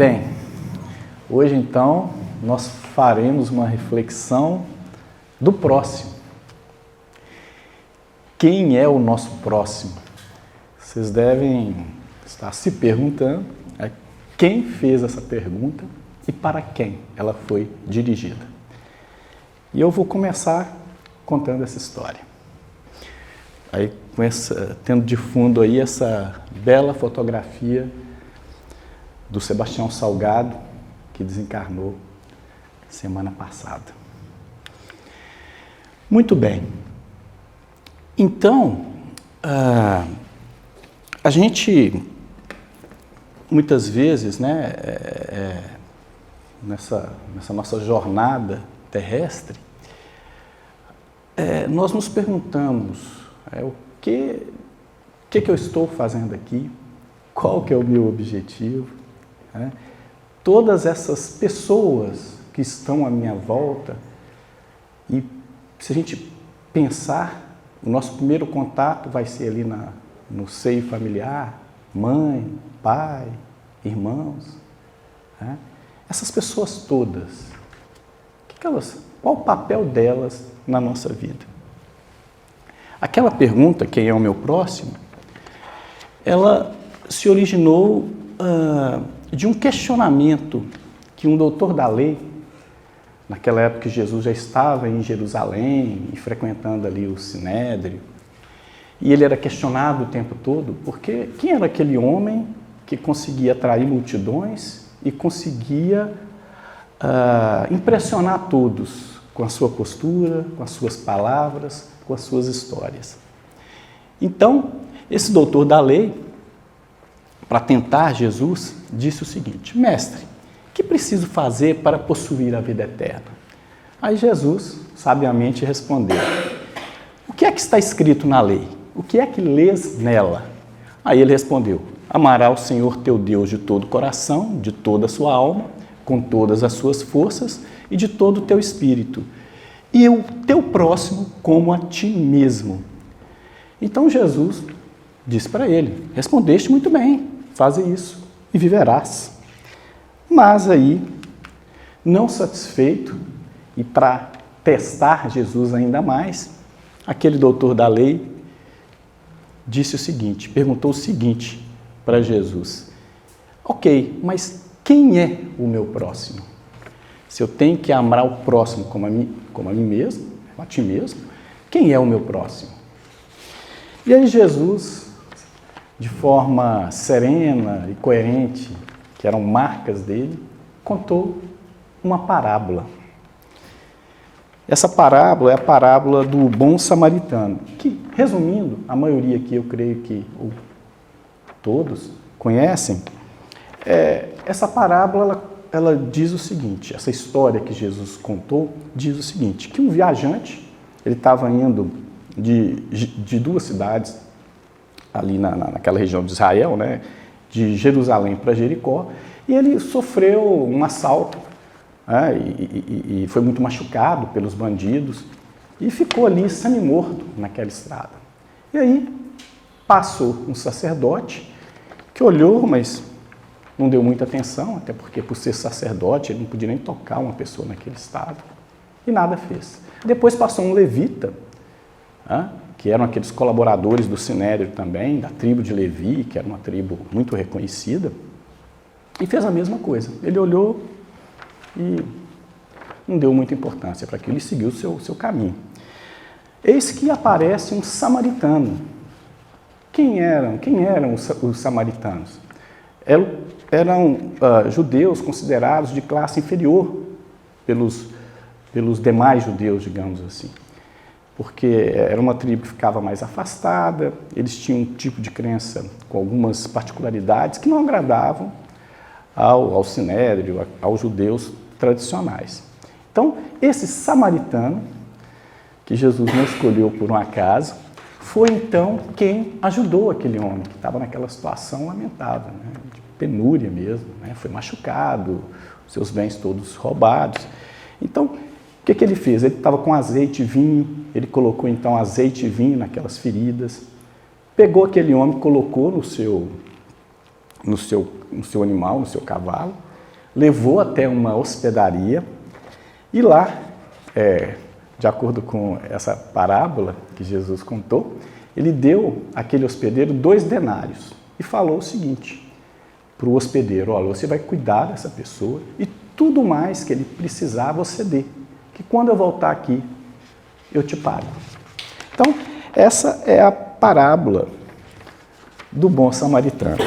Bem, hoje então nós faremos uma reflexão do próximo. Quem é o nosso próximo? Vocês devem estar se perguntando quem fez essa pergunta e para quem ela foi dirigida. E eu vou começar contando essa história. Aí, tendo de fundo aí essa bela fotografia do Sebastião Salgado, que desencarnou semana passada. Muito bem. Então, a gente, muitas vezes, nessa nossa jornada terrestre, nós nos perguntamos o que eu estou fazendo aqui, qual que é o meu objetivo. Todas essas pessoas que estão à minha volta, e se a gente pensar, o nosso primeiro contato vai ser ali no seio familiar, mãe, pai, irmãos. Essas pessoas todas, qual o papel delas na nossa vida? Aquela pergunta, quem é o meu próximo, ela se originou de um questionamento que um doutor da lei, naquela época que Jesus já estava em Jerusalém e frequentando ali o Sinédrio, e ele era questionado o tempo todo, porque quem era aquele homem que conseguia atrair multidões e conseguia impressionar todos com a sua postura, com as suas palavras, com as suas histórias. Então, esse doutor da lei, para tentar Jesus, disse o seguinte: mestre, o que preciso fazer para possuir a vida eterna? Aí Jesus, sabiamente, respondeu: o que é que está escrito na lei? O que é que lês nela? Aí ele respondeu: amará o Senhor teu Deus de todo o coração, de toda a sua alma, com todas as suas forças e de todo o teu espírito, e o teu próximo como a ti mesmo. Então Jesus disse para ele: respondeste muito bem, faze isso e viverás. Mas aí, não satisfeito, e para testar Jesus ainda mais, aquele doutor da lei disse o seguinte, perguntou o seguinte para Jesus: ok, mas quem é o meu próximo? Se eu tenho que amar o próximo como a mim mesmo, a ti mesmo, quem é o meu próximo? E aí Jesus, de forma serena e coerente, que eram marcas dele, contou uma parábola. Essa parábola é a parábola do bom samaritano, que, resumindo, a maioria aqui, eu creio que todos conhecem. Essa parábola, ela diz o seguinte, essa história que Jesus contou, diz o seguinte, que um viajante, ele estava indo de duas cidades, ali naquela região de Israel, de Jerusalém para Jericó, e ele sofreu um assalto, e foi muito machucado pelos bandidos, e ficou ali semi-morto naquela estrada. E aí passou um sacerdote que olhou, mas não deu muita atenção, até porque por ser sacerdote ele não podia nem tocar uma pessoa naquele estado, e nada fez. Depois passou um levita, que eram aqueles colaboradores do Sinédrio também, da tribo de Levi, que era uma tribo muito reconhecida, e fez a mesma coisa. Ele olhou e não deu muita importância para aquilo, e seguiu o seu caminho. Eis que aparece um samaritano. Quem eram os samaritanos? Eram judeus considerados de classe inferior pelos demais judeus, digamos assim. Porque era uma tribo que ficava mais afastada, eles tinham um tipo de crença com algumas particularidades que não agradavam ao Sinédrio, aos judeus tradicionais. Então, esse samaritano, que Jesus não escolheu por um acaso, foi então quem ajudou aquele homem que estava naquela situação lamentável, de penúria mesmo, foi machucado, seus bens todos roubados. Então, o que ele fez? Ele estava com azeite e vinho, ele colocou então azeite e vinho naquelas feridas, pegou aquele homem, colocou no seu animal, no seu cavalo, levou até uma hospedaria e lá, de acordo com essa parábola que Jesus contou, ele deu àquele hospedeiro 2 denários e falou o seguinte para o hospedeiro: olha, você vai cuidar dessa pessoa e tudo mais que ele precisar você dê, que quando eu voltar aqui eu te pago. Então, essa é a parábola do bom samaritano.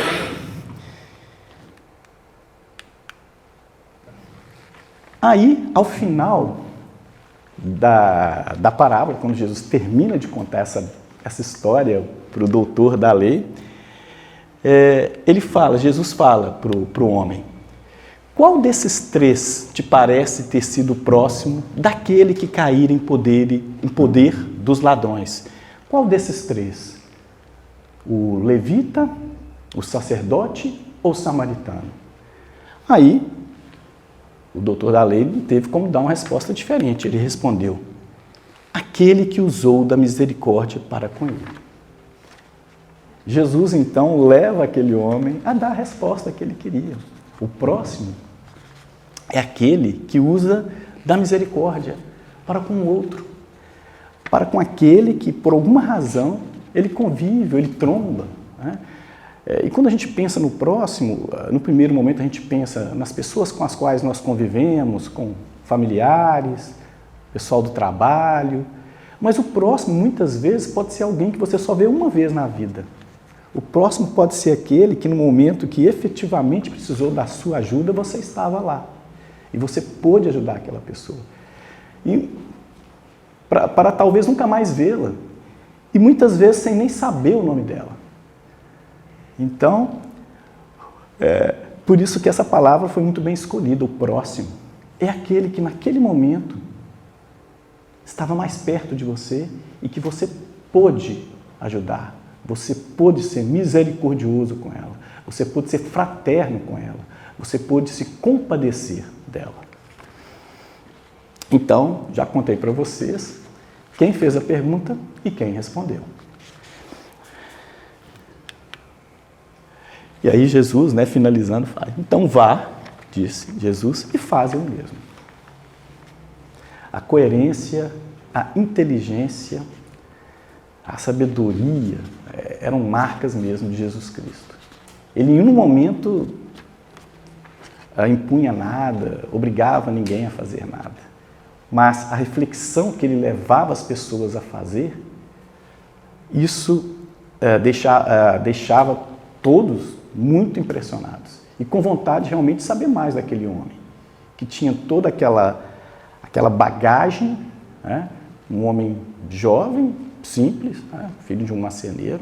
Aí, ao final da parábola, quando Jesus termina de contar essa história para o doutor da lei, Jesus fala para o homem: qual desses 3 te parece ter sido próximo daquele que cair em poder dos ladrões? Qual desses 3? O levita, o sacerdote ou o samaritano? Aí, o doutor da lei não teve como dar uma resposta diferente. Ele respondeu: aquele que usou da misericórdia para com ele. Jesus, então, leva aquele homem a dar a resposta que ele queria. O próximo é aquele que usa da misericórdia para com o outro, para com aquele que, por alguma razão, ele convive, ele tromba, né? E quando a gente pensa no próximo, no primeiro momento a gente pensa nas pessoas com as quais nós convivemos, com familiares, pessoal do trabalho, mas o próximo muitas vezes pode ser alguém que você só vê uma vez na vida. O próximo pode ser aquele que no momento que efetivamente precisou da sua ajuda, você estava lá e você pôde ajudar aquela pessoa. E para talvez nunca mais vê-la, e muitas vezes sem nem saber o nome dela. Então, por isso que essa palavra foi muito bem escolhida. O próximo é aquele que naquele momento estava mais perto de você e que você pôde ajudar, você pôde ser misericordioso com ela, você pôde ser fraterno com ela, você pôde se compadecer dela. Então, já contei para vocês quem fez a pergunta e quem respondeu. E aí Jesus, finalizando, fala: então vá, disse Jesus, e faça o mesmo. A coerência, a inteligência, a sabedoria eram marcas mesmo de Jesus Cristo. Ele, em um momento, impunha nada, obrigava ninguém a fazer nada. Mas a reflexão que ele levava as pessoas a fazer, isso deixava todos muito impressionados e com vontade realmente de saber mais daquele homem, que tinha toda aquela bagagem, né? Um homem jovem, simples, né? Filho de um marceneiro,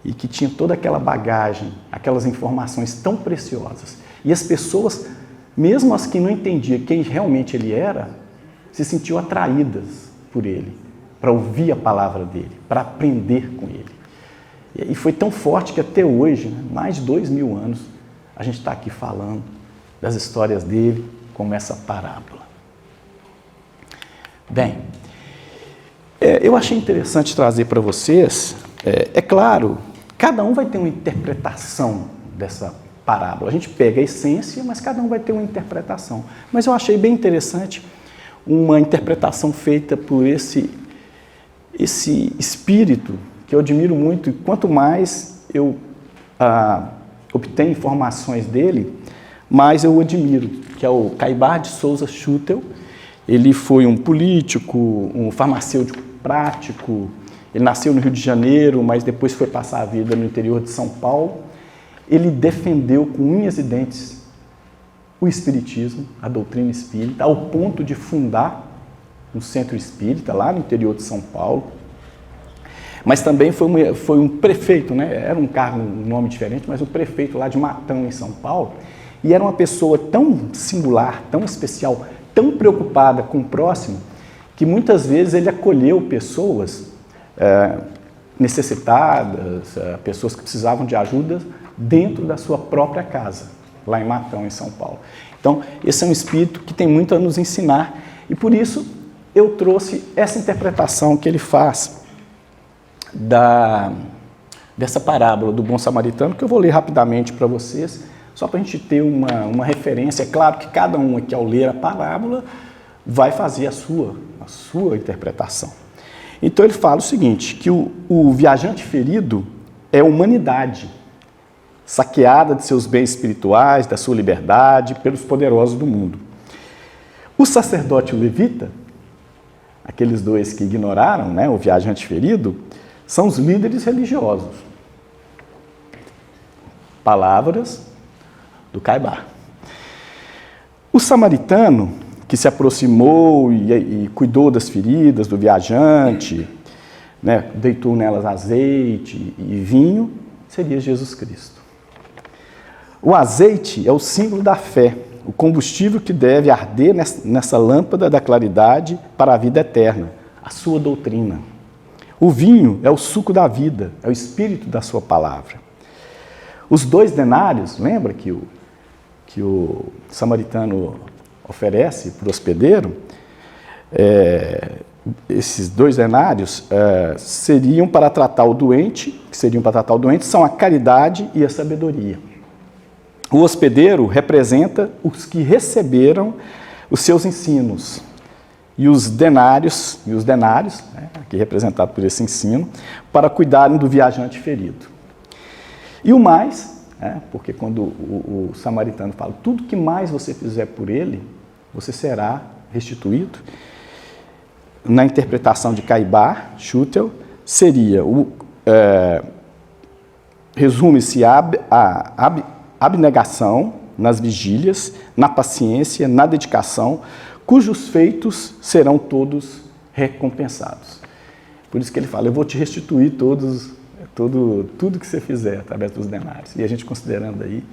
e que tinha toda aquela bagagem, aquelas informações tão preciosas. E as pessoas, mesmo as que não entendiam quem realmente ele era, se sentiam atraídas por ele, para ouvir a palavra dele, para aprender com ele. E foi tão forte que até hoje, mais de 2000 anos, a gente está aqui falando das histórias dele como essa parábola. Bem, eu achei interessante trazer para vocês, claro, cada um vai ter uma interpretação dessa parábola. A gente pega a essência, mas cada um vai ter uma interpretação. Mas eu achei bem interessante uma interpretação feita por esse espírito que eu admiro muito, e quanto mais eu obtenho informações dele, mais eu o admiro, que é o Caibar de Souza Schutel. Ele foi um político, um farmacêutico prático, ele nasceu no Rio de Janeiro, mas depois foi passar a vida no interior de São Paulo. Ele defendeu com unhas e dentes o espiritismo, a doutrina espírita, ao ponto de fundar um centro espírita lá no interior de São Paulo. Mas também foi um prefeito, era um cargo, um nome diferente, mas um prefeito lá de Matão, em São Paulo, e era uma pessoa tão singular, tão especial, tão preocupada com o próximo, que muitas vezes ele acolheu pessoas necessitadas, pessoas que precisavam de ajuda dentro da sua própria casa, lá em Matão, em São Paulo. Então, esse é um espírito que tem muito a nos ensinar, e por isso eu trouxe essa interpretação que ele faz dessa parábola do bom samaritano, que eu vou ler rapidamente para vocês, só para a gente ter uma referência. É claro que cada um aqui, ao ler a parábola, vai fazer a sua interpretação. Então ele fala o seguinte, que o viajante ferido é a humanidade, saqueada de seus bens espirituais, da sua liberdade, pelos poderosos do mundo. O sacerdote e o levita, aqueles dois que ignoraram, né, o viajante ferido, são os líderes religiosos. Palavras do Caibar. O samaritano, que se aproximou e cuidou das feridas do viajante, né, deitou nelas azeite e vinho, seria Jesus Cristo. O azeite é o símbolo da fé, o combustível que deve arder nessa lâmpada da claridade para a vida eterna, a sua doutrina. O vinho é o suco da vida, é o espírito da sua palavra. Os 2 denários, lembra que o samaritano oferece para o hospedeiro? Esses 2 denários seriam para tratar o doente, são a caridade e a sabedoria. O hospedeiro representa os que receberam os seus ensinos. E os denários, né, aqui representado por esse ensino, para cuidarem do viajante ferido. E o mais, porque quando o samaritano fala, tudo que mais você fizer por ele, você será restituído. Na interpretação de Caibar, Schutel, seria, resume-se a abnegação nas vigílias, na paciência, na dedicação, cujos feitos serão todos recompensados. Por isso que ele fala, eu vou te restituir tudo que você fizer através dos denários. E a gente considerando aí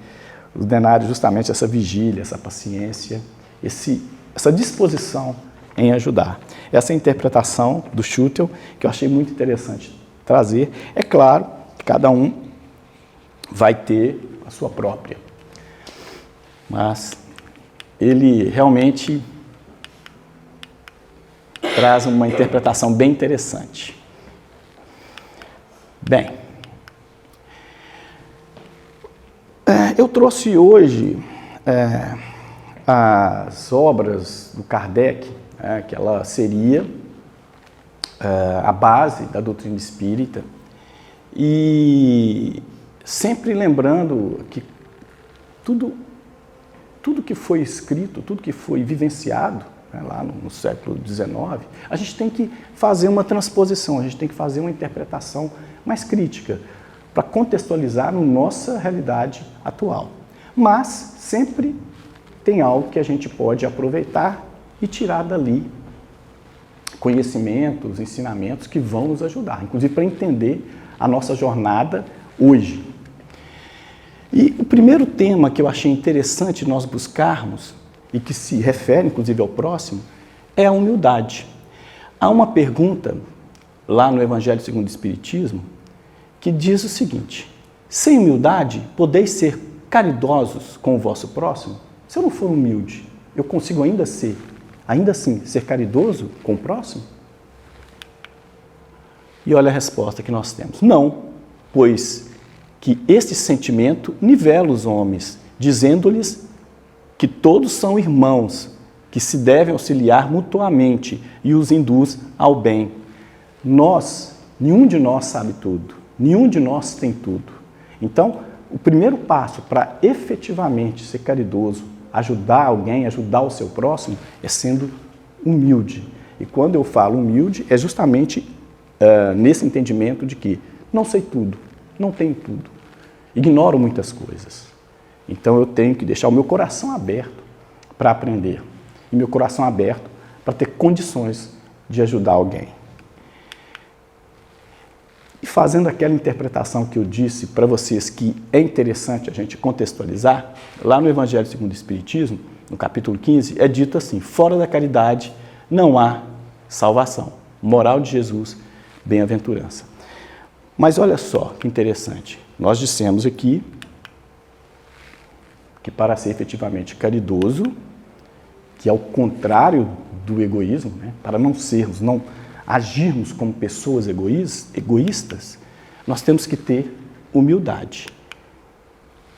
os denários justamente essa vigília, essa paciência, essa disposição em ajudar. Essa interpretação do Schutel, que eu achei muito interessante trazer. É claro que cada um vai ter a sua própria. Mas ele realmente traz uma interpretação bem interessante. Bem, eu trouxe hoje as obras do Kardec, que ela seria a base da doutrina espírita, e sempre lembrando que tudo que foi escrito, tudo que foi vivenciado, lá no século XIX, a gente tem que fazer uma transposição, a gente tem que fazer uma interpretação mais crítica, para contextualizar na nossa realidade atual. Mas sempre tem algo que a gente pode aproveitar e tirar dali conhecimentos, ensinamentos que vão nos ajudar, inclusive para entender a nossa jornada hoje. E o primeiro tema que eu achei interessante nós buscarmos, e que se refere, inclusive, ao próximo, é a humildade. Há uma pergunta, lá no Evangelho segundo o Espiritismo, que diz o seguinte, sem humildade, podeis ser caridosos com o vosso próximo? Se eu não for humilde, eu consigo ainda assim, ser caridoso com o próximo? E olha a resposta que nós temos. Não, pois que este sentimento nivela os homens, dizendo-lhes que todos são irmãos, que se devem auxiliar mutuamente e os induz ao bem. Nenhum de nós sabe tudo, nenhum de nós tem tudo. Então, o primeiro passo para efetivamente ser caridoso, ajudar alguém, ajudar o seu próximo, é sendo humilde. E quando eu falo humilde, é justamente nesse entendimento de que não sei tudo, não tenho tudo, ignoro muitas coisas. Então eu tenho que deixar o meu coração aberto para aprender. E meu coração aberto para ter condições de ajudar alguém. E fazendo aquela interpretação que eu disse para vocês que é interessante a gente contextualizar, lá no Evangelho segundo o Espiritismo, no capítulo 15, é dito assim, fora da caridade não há salvação. Moral de Jesus, bem-aventurança. Mas olha só que interessante, nós dissemos aqui que para ser efetivamente caridoso, que é o contrário do egoísmo, né? Para não agirmos como pessoas egoístas, nós temos que ter humildade,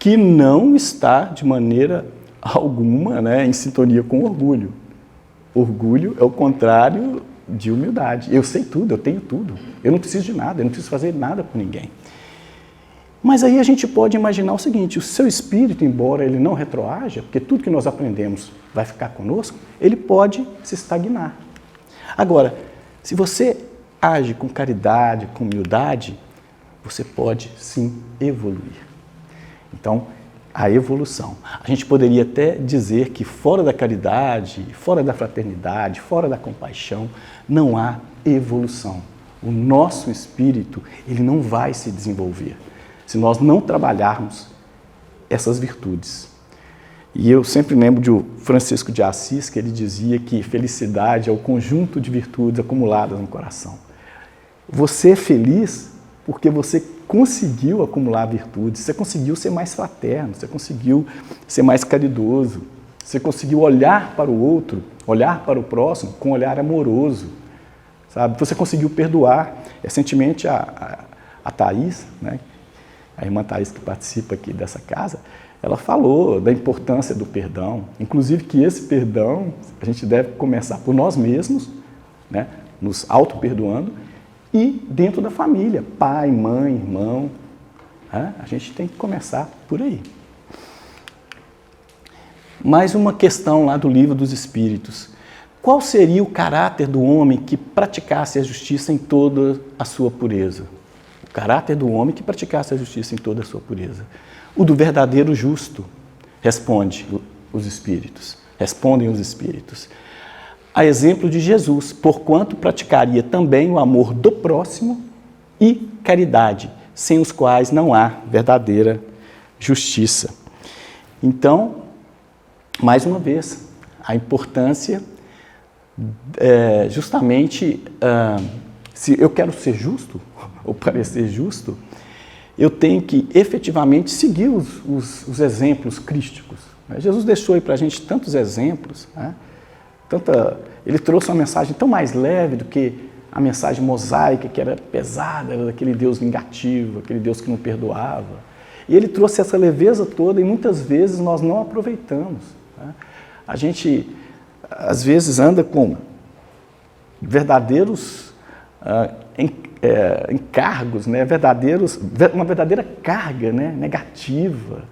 que não está de maneira alguma, né, em sintonia com orgulho. Orgulho é o contrário de humildade. Eu sei tudo, eu tenho tudo. Eu não preciso de nada, eu não preciso fazer nada por ninguém. Mas aí a gente pode imaginar o seguinte, o seu espírito, embora ele não retroaja, porque tudo que nós aprendemos vai ficar conosco, ele pode se estagnar. Agora, se você age com caridade, com humildade, você pode sim evoluir. Então, a evolução. A gente poderia até dizer que fora da caridade, fora da fraternidade, fora da compaixão, não há evolução. O nosso espírito, ele não vai se desenvolver se nós não trabalharmos essas virtudes. E eu sempre lembro de Francisco de Assis, que ele dizia que felicidade é o conjunto de virtudes acumuladas no coração. Você é feliz porque você conseguiu acumular virtudes, você conseguiu ser mais fraterno, você conseguiu ser mais caridoso, você conseguiu olhar para o outro, olhar para o próximo com um olhar amoroso, sabe? Você conseguiu perdoar. Recentemente a Thaís, né, a irmã Thaís que participa aqui dessa casa, ela falou da importância do perdão, inclusive que esse perdão a gente deve começar por nós mesmos, né, nos auto-perdoando, e dentro da família, pai, mãe, irmão, né? A gente tem que começar por aí. Mais uma questão lá do Livro dos Espíritos. Qual seria o caráter do homem que praticasse a justiça em toda a sua pureza? O caráter do homem que praticasse a justiça em toda a sua pureza. O do verdadeiro justo, respondem os Espíritos. A exemplo de Jesus, porquanto praticaria também o amor do próximo e caridade, sem os quais não há verdadeira justiça. Então, mais uma vez, a importância, justamente, se eu quero ser justo, ou parecer justo, eu tenho que efetivamente seguir os exemplos crísticos. Jesus deixou aí para a gente tantos exemplos, né? Ele trouxe uma mensagem tão mais leve do que a mensagem mosaica, que era pesada, era daquele Deus vingativo, aquele Deus que não perdoava. E ele trouxe essa leveza toda e muitas vezes nós não aproveitamos, né? A gente, às vezes, anda com verdadeiros encargos, né? Uma verdadeira carga, né? Negativa,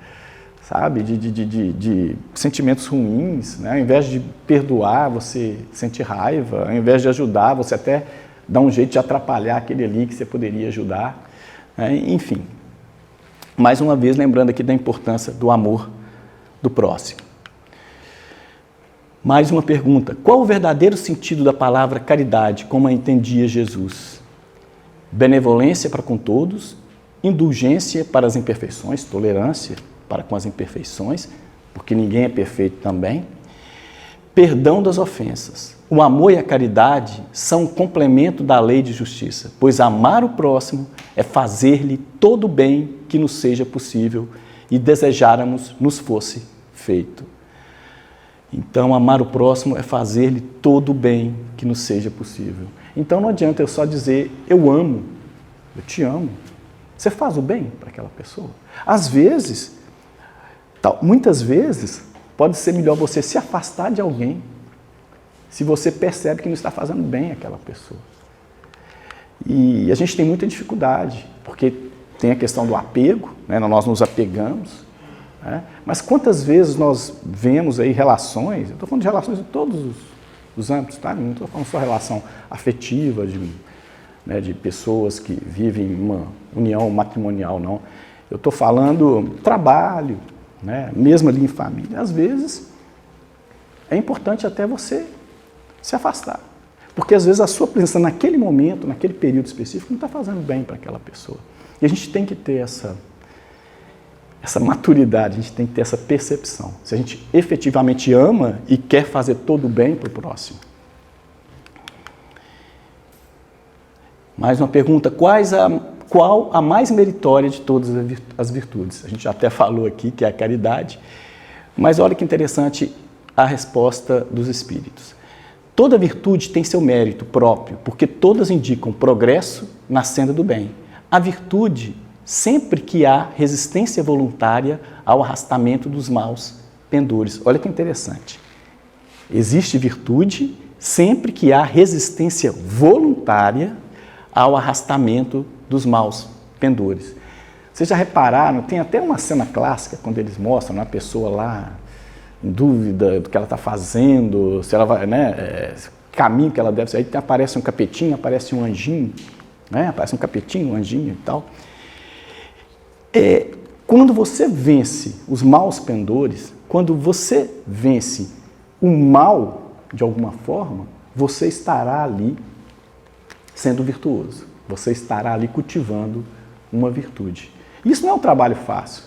sabe, de sentimentos ruins, né? Ao invés de perdoar, você sente raiva, ao invés de ajudar, você até dá um jeito de atrapalhar aquele ali que você poderia ajudar, né? Enfim, mais uma vez lembrando aqui da importância do amor do próximo. Mais uma pergunta, qual o verdadeiro sentido da palavra caridade, como a entendia Jesus? Benevolência para com todos, indulgência para as imperfeições, tolerância para com as imperfeições, porque ninguém é perfeito também. Perdão das ofensas. O amor e a caridade são um complemento da lei de justiça, pois amar o próximo é fazer-lhe todo o bem que nos seja possível e desejáramos nos fosse feito. Então, amar o próximo é fazer-lhe todo o bem que nos seja possível. Então, não adianta eu só dizer, eu amo, eu te amo. Você faz o bem para aquela pessoa? Às vezes, muitas vezes, pode ser melhor você se afastar de alguém se você percebe que não está fazendo bem àquela pessoa. E a gente tem muita dificuldade, porque tem a questão do apego, né? Nós nos apegamos, né? Mas quantas vezes nós vemos aí relações, eu estou falando de relações em todos os âmbitos, tá? Não estou falando só relação afetiva, de pessoas que vivem uma união matrimonial, não. Eu estou falando trabalho, né? Mesmo ali em família. Às vezes, é importante até você se afastar. Porque às vezes a sua presença naquele momento, naquele período específico, não está fazendo bem para aquela pessoa. E a gente tem que ter essa maturidade, a gente tem que ter essa percepção. Se a gente efetivamente ama e quer fazer todo o bem para o próximo. Mais uma pergunta, qual a mais meritória de todas as virtudes? A gente já até falou aqui que é a caridade, mas olha que interessante a resposta dos Espíritos. Toda virtude tem seu mérito próprio, porque todas indicam progresso na senda do bem. A virtude sempre que há resistência voluntária ao arrastamento dos maus pendores. Olha que interessante. Existe virtude sempre que há resistência voluntária ao arrastamento dos maus pendores. Vocês já repararam, tem até uma cena clássica, quando eles mostram a pessoa lá, em dúvida do que ela está fazendo, se ela vai, caminho que ela deve seguir, aí aparece um capetinho, aparece um anjinho, aparece um capetinho, um anjinho e tal. Quando você vence os maus pendores, quando você vence o mal, de alguma forma, você estará ali sendo virtuoso, você estará ali cultivando uma virtude. Isso não é um trabalho fácil,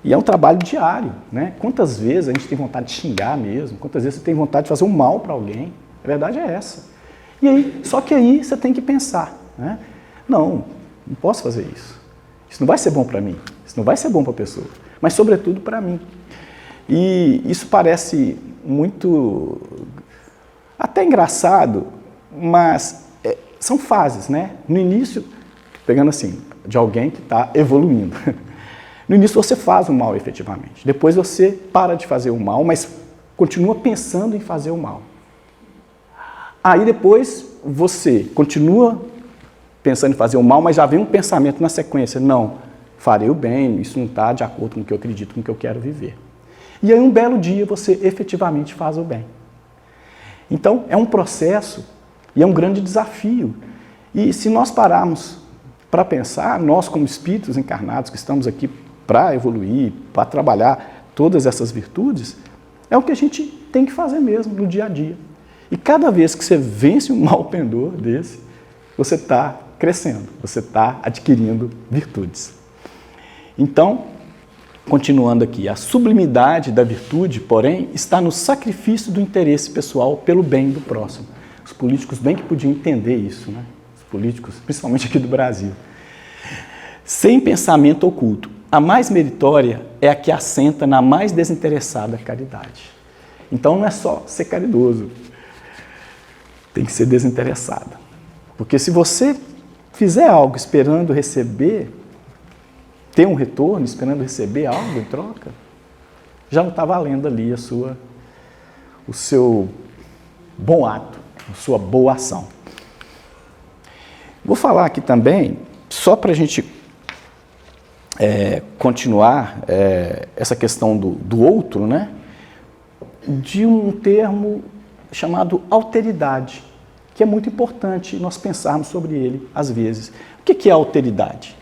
e é um trabalho diário, né? Quantas vezes a gente tem vontade de xingar mesmo, quantas vezes você tem vontade de fazer um mal para alguém, a verdade é essa. E aí, só que aí você tem que pensar, né? Não posso fazer isso, isso não vai ser bom para mim, isso não vai ser bom para a pessoa, mas sobretudo para mim. E isso parece muito, até engraçado, mas são fases, né? No início, pegando assim, de alguém que está evoluindo. No início você faz o mal efetivamente, depois você para de fazer o mal, mas continua pensando em fazer o mal. Aí depois você continua pensando em fazer o mal, mas já vem um pensamento na sequência, não, farei o bem, isso não está de acordo com o que eu acredito, com o que eu quero viver. E aí um belo dia você efetivamente faz o bem. Então é um processo e é um grande desafio. E se nós pararmos para pensar, nós como espíritos encarnados que estamos aqui para evoluir, para trabalhar todas essas virtudes, é o que a gente tem que fazer mesmo no dia a dia. E cada vez que você vence um mau pendor desse, você está crescendo, você está adquirindo virtudes. Então, continuando aqui, a sublimidade da virtude, porém, está no sacrifício do interesse pessoal pelo bem do próximo. Os políticos bem que podiam entender isso, né? Os políticos, principalmente aqui do Brasil. Sem pensamento oculto, a mais meritória é a que assenta na mais desinteressada caridade. Então não é só ser caridoso, tem que ser desinteressado. Porque se você fizer algo esperando receber, ter um retorno, esperando receber algo em troca, já não está valendo ali o seu bom ato, a sua boa ação. Vou falar aqui também, só para a gente continuar essa questão do outro, né, de um termo chamado alteridade, que é muito importante nós pensarmos sobre ele às vezes. O que é alteridade?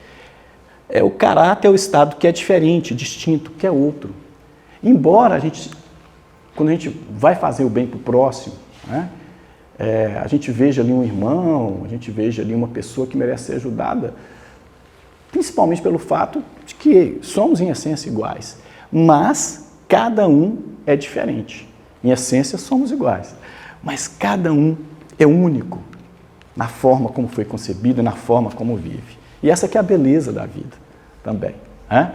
O caráter é o estado que é diferente, distinto, que é outro. Embora quando a gente vai fazer o bem para o próximo, né, a gente veja ali um irmão, a gente veja ali uma pessoa que merece ser ajudada, principalmente pelo fato de que somos em essência iguais, mas cada um é diferente. Em essência somos iguais, mas cada um é único na forma como foi concebido, na forma como vive. E essa que é a beleza da vida também. Né?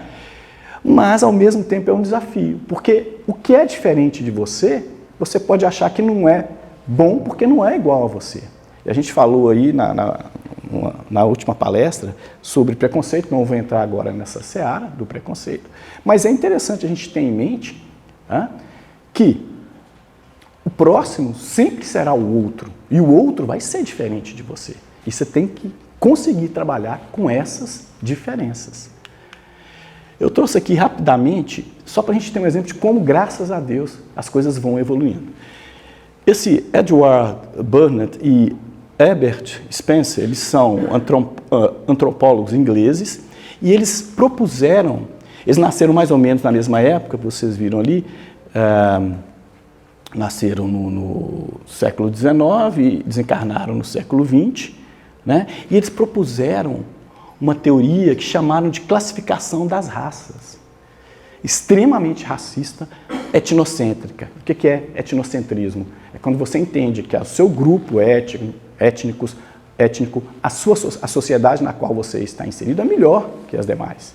Mas, ao mesmo tempo, é um desafio, porque o que é diferente de você, você pode achar que não é bom porque não é igual a você. E a gente falou aí na última palestra sobre preconceito, não vou entrar agora nessa seara do preconceito, mas é interessante a gente ter em mente que o próximo sempre será o outro, e o outro vai ser diferente de você. E você tem que conseguir trabalhar com essas diferenças. Eu trouxe aqui rapidamente, só para a gente ter um exemplo de como, graças a Deus, as coisas vão evoluindo. Esse Edward Burnett e Herbert Spencer, eles são antropólogos ingleses, e eles propuseram, eles nasceram mais ou menos na mesma época, vocês viram ali, nasceram no século XIX e desencarnaram no século XX, né? E eles propuseram uma teoria que chamaram de classificação das raças, extremamente racista, etnocêntrica. O que é etnocentrismo? É quando você entende que o seu grupo étnico, a sociedade na qual você está inserido é melhor que as demais.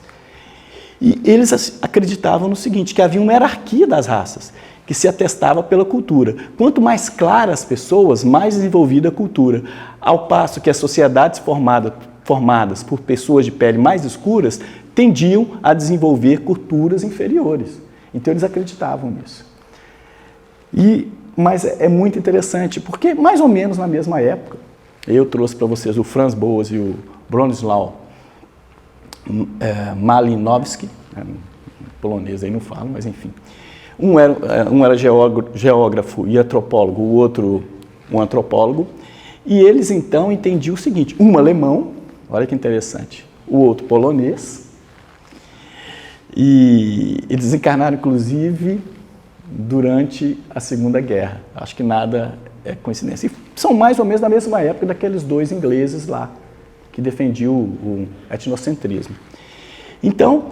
E eles acreditavam no seguinte, que havia uma hierarquia das raças, que se atestava pela cultura. Quanto mais clara as pessoas, mais desenvolvida a cultura. Ao passo que as sociedades formadas formadas por pessoas de pele mais escuras tendiam a desenvolver culturas inferiores. Então eles acreditavam nisso. Mas é muito interessante, porque mais ou menos na mesma época, eu trouxe para vocês o Franz Boas e o Bronislaw Malinowski, polonês aí não falo, mas enfim. Um era geógrafo e antropólogo, o outro um antropólogo, e eles então entendiam o seguinte, um alemão, olha que interessante, o outro polonês, e eles encarnaram inclusive durante a Segunda Guerra. Acho que nada é coincidência. E são mais ou menos da mesma época daqueles dois ingleses lá, que defendiam o etnocentrismo. Então,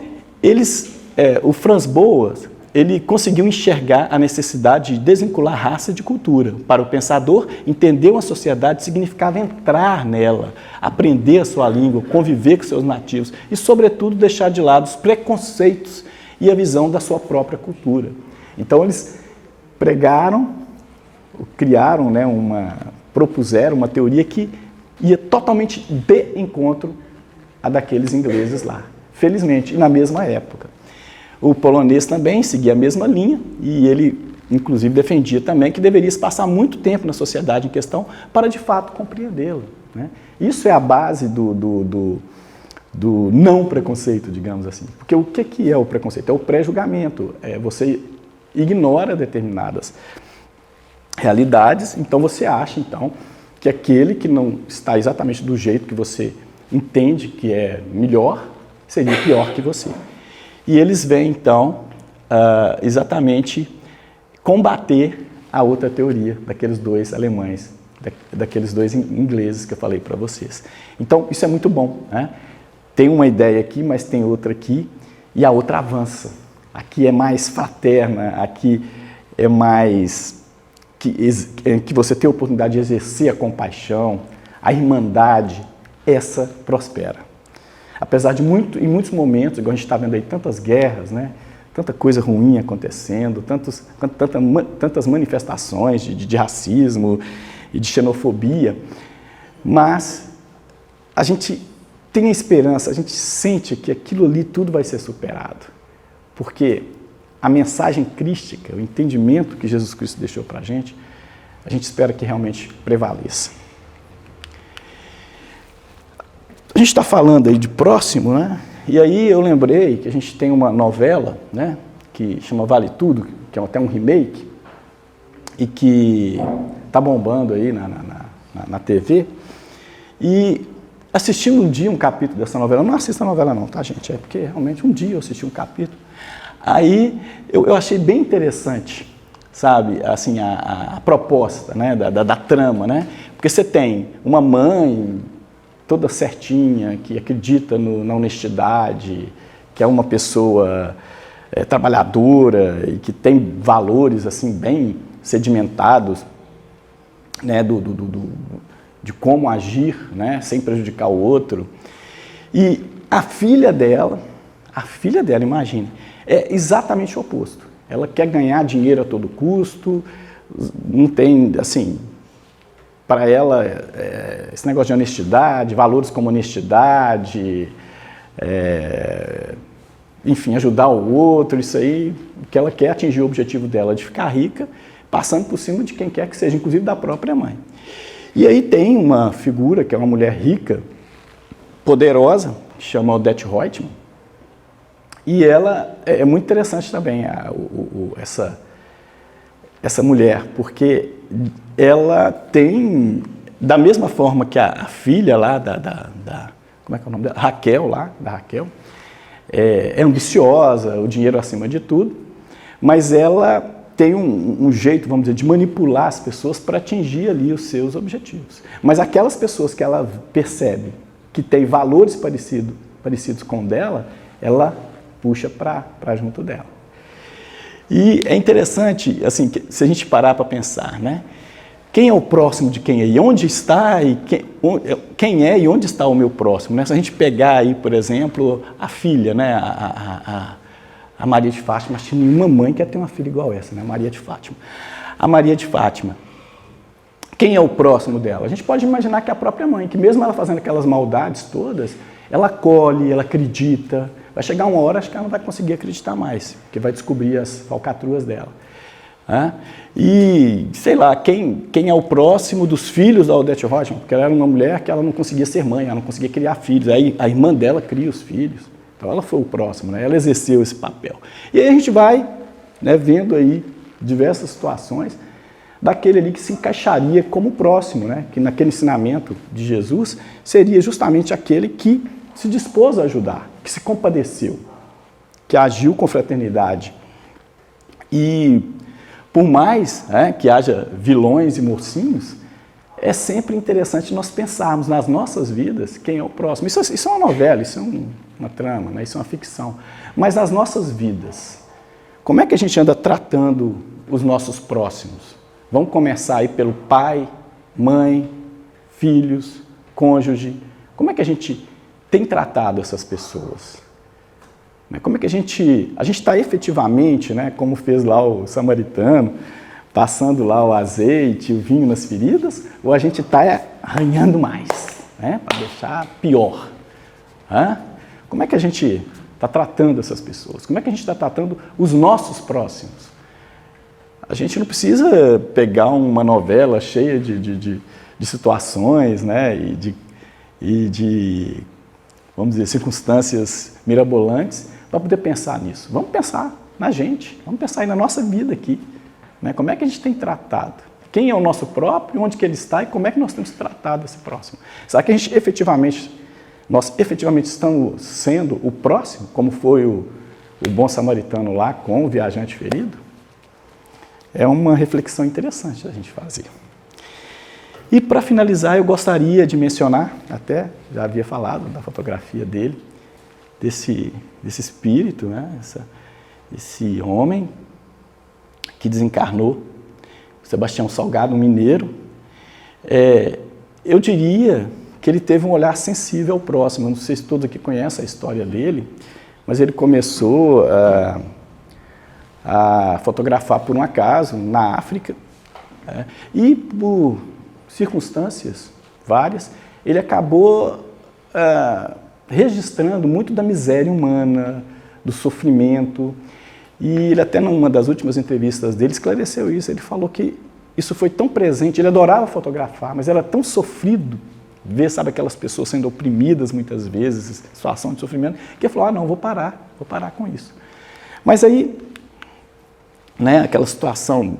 o Franz Boas, ele conseguiu enxergar a necessidade de desvincular raça de cultura. Para o pensador, entender uma sociedade significava entrar nela, aprender a sua língua, conviver com seus nativos e, sobretudo, deixar de lado os preconceitos e a visão da sua própria cultura. Então, eles criaram, propuseram uma teoria que ia totalmente de encontro a daqueles ingleses lá, felizmente, e na mesma época. O polonês também seguia a mesma linha e ele, inclusive, defendia também que deveria se passar muito tempo na sociedade em questão para, de fato, compreendê-la, né? Isso é a base do não preconceito, digamos assim. Porque o que é o preconceito? É o pré-julgamento. Você ignora determinadas realidades, então você acha que aquele que não está exatamente do jeito que você entende que é melhor, seria pior que você. E eles vêm, então, exatamente combater a outra teoria daqueles dois alemães, daqueles dois ingleses que eu falei para vocês. Então, isso é muito bom, né? Tem uma ideia aqui, mas tem outra aqui, e a outra avança. Aqui é mais fraterna, aqui é mais que você tem a oportunidade de exercer a compaixão, a irmandade, essa prospera. Apesar de em muitos momentos, igual a gente está vendo aí, tantas guerras, né? Tanta coisa ruim acontecendo, tantas manifestações de racismo e de xenofobia, mas a gente tem a esperança, a gente sente que aquilo ali tudo vai ser superado, porque a mensagem crística, o entendimento que Jesus Cristo deixou para a gente espera que realmente prevaleça. A gente está falando aí de próximo, né? E aí eu lembrei que a gente tem uma novela, né, que chama Vale Tudo, que é até um remake, e que está bombando aí na TV. E assistindo um dia um capítulo dessa novela, eu não assisto a novela não, tá, gente? É porque realmente um dia eu assisti um capítulo. Aí eu achei bem interessante, sabe, assim, a proposta, né, da trama, né? Porque você tem uma mãe toda certinha, que acredita na honestidade, que é uma pessoa trabalhadora e que tem valores assim bem sedimentados, né, de como agir, né, sem prejudicar o outro. E a filha dela, imagine, é exatamente o oposto. Ela quer ganhar dinheiro a todo custo, não tem, assim, para ela, esse negócio de honestidade, valores como honestidade, enfim, ajudar o outro, isso aí, que ela quer atingir o objetivo dela de ficar rica, passando por cima de quem quer que seja, inclusive da própria mãe. E aí tem uma figura, que é uma mulher rica, poderosa, que chama Odette Roitman, e ela é muito interessante também, essa mulher, porque ela tem, da mesma forma que a filha lá como é que é o nome dela? Raquel, é ambiciosa, o dinheiro acima de tudo, mas ela tem um jeito, vamos dizer, de manipular as pessoas para atingir ali os seus objetivos. Mas aquelas pessoas que ela percebe que têm valores parecidos com o dela, ela puxa para junto dela. E é interessante, assim, se a gente parar para pensar, né? Quem é o próximo de quem é? E onde está e quem é e onde está o meu próximo? Né? Se a gente pegar aí, por exemplo, a filha, né? A Maria de Fátima, acho que nenhuma mãe quer ter uma filha igual essa, né? Maria de Fátima. A Maria de Fátima, Quem é o próximo dela? A gente pode imaginar que é a própria mãe, que mesmo ela fazendo aquelas maldades todas, ela acolhe, ela acredita. Vai chegar uma hora, acho que ela não vai conseguir acreditar mais, porque vai descobrir as falcatruas dela. E, sei lá, quem é o próximo dos filhos da Odete Roitman? Porque ela era uma mulher que ela não conseguia ser mãe, ela não conseguia criar filhos. Aí a irmã dela cria os filhos. Então ela foi o próximo, né? Ela exerceu esse papel. E aí a gente vai, né, vendo aí diversas situações daquele ali que se encaixaria como próximo, né? Que naquele ensinamento de Jesus seria justamente aquele que se dispôs a ajudar, que se compadeceu, que agiu com fraternidade. E por mais, né, que haja vilões e mocinhos, é sempre interessante nós pensarmos nas nossas vidas quem é o próximo. Isso é uma novela, isso é uma trama, né? Isso é uma ficção. Mas nas nossas vidas, como é que a gente anda tratando os nossos próximos? Vamos começar aí pelo pai, mãe, filhos, cônjuge. Como é que a gente tem tratado essas pessoas? Como é que a gente está efetivamente, né, como fez lá o samaritano, passando lá o azeite, o vinho nas feridas, ou a gente está arranhando mais, né, para deixar pior? Como é que a gente está tratando essas pessoas? Como é que a gente está tratando os nossos próximos? A gente não precisa pegar uma novela cheia de situações, né, e de, vamos dizer, circunstâncias mirabolantes para poder pensar nisso. Vamos pensar na gente, vamos pensar aí na nossa vida aqui, né? Como é que a gente tem tratado? Quem é o nosso próprio, onde que ele está e como é que nós temos tratado esse próximo? Será que nós efetivamente estamos sendo o próximo, como foi o bom samaritano lá com o viajante ferido? É uma reflexão interessante da gente fazer. E para finalizar, eu gostaria de mencionar, até já havia falado da fotografia dele, desse espírito, né? Esse homem que desencarnou, Sebastião Salgado, um mineiro. Eu diria que ele teve um olhar sensível ao próximo. Eu não sei se todos aqui conhecem a história dele, mas ele começou a fotografar por um acaso na África, e por circunstâncias várias, ele acabou registrando muito da miséria humana, do sofrimento, e ele até numa das últimas entrevistas dele esclareceu isso. Ele falou que isso foi tão presente, ele adorava fotografar, mas era tão sofrido ver, sabe, aquelas pessoas sendo oprimidas muitas vezes, situação de sofrimento, que ele falou, não, vou parar com isso. Mas aí, né, aquela situação,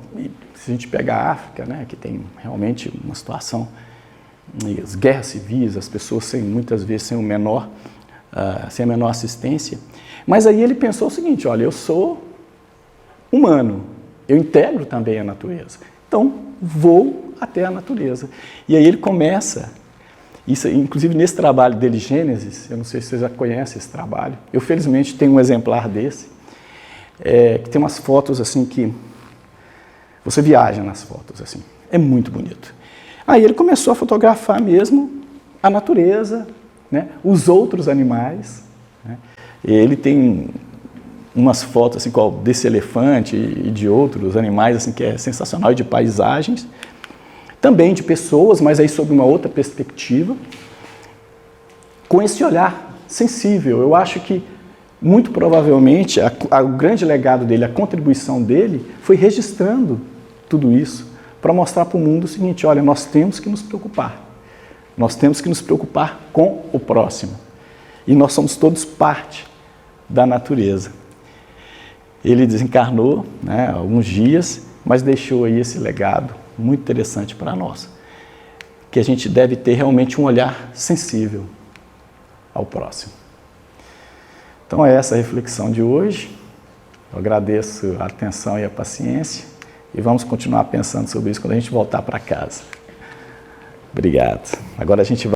se a gente pegar a África, né, que tem realmente uma situação, as guerras civis, as pessoas muitas vezes sem a menor assistência, mas aí ele pensou o seguinte, olha, eu sou humano, eu integro também a natureza, então vou até a natureza. E aí ele começa, isso, inclusive nesse trabalho dele, Gênesis, eu não sei se você já conhece esse trabalho, eu felizmente tenho um exemplar desse, que tem umas fotos assim que você viaja nas fotos, assim, é muito bonito. Aí ele começou a fotografar mesmo a natureza, né, os outros animais, né. Ele tem umas fotos assim, desse elefante e de outros animais assim, que é sensacional, e de paisagens, também de pessoas, mas aí sob uma outra perspectiva, com esse olhar sensível. Eu acho que muito provavelmente o grande legado dele, a contribuição dele, foi registrando tudo isso para mostrar para o mundo o seguinte, olha, nós temos que nos preocupar. Nós temos que nos preocupar com o próximo. E nós somos todos parte da natureza. Ele desencarnou, né, há alguns dias, mas deixou aí esse legado muito interessante para nós. Que a gente deve ter realmente um olhar sensível ao próximo. Então é essa a reflexão de hoje. Eu agradeço a atenção e a paciência e vamos continuar pensando sobre isso quando a gente voltar para casa. Obrigado. Agora a gente vai